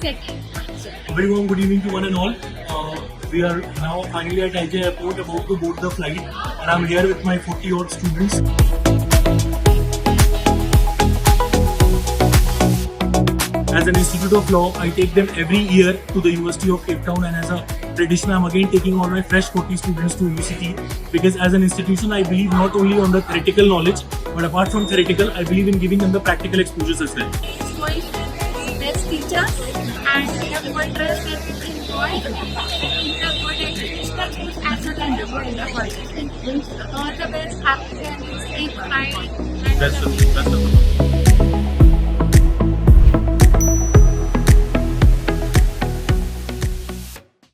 A very warm good evening to one and all. We are now finally at IJ Airport about to board the flight, and I'm here with my 40 odd students. As an Institute of Law, I take them every year to the University of Cape Town, and as a tradition, I'm again taking all my fresh 40 students to UCT because as an institution, I believe not only on the theoretical knowledge, but apart from theoretical, I believe in giving them the practical exposures as well. It's going to be best teachers and we have good dress that we enjoy. We have good education as well as good in the college. All the best, happy journey, stay kind. That's the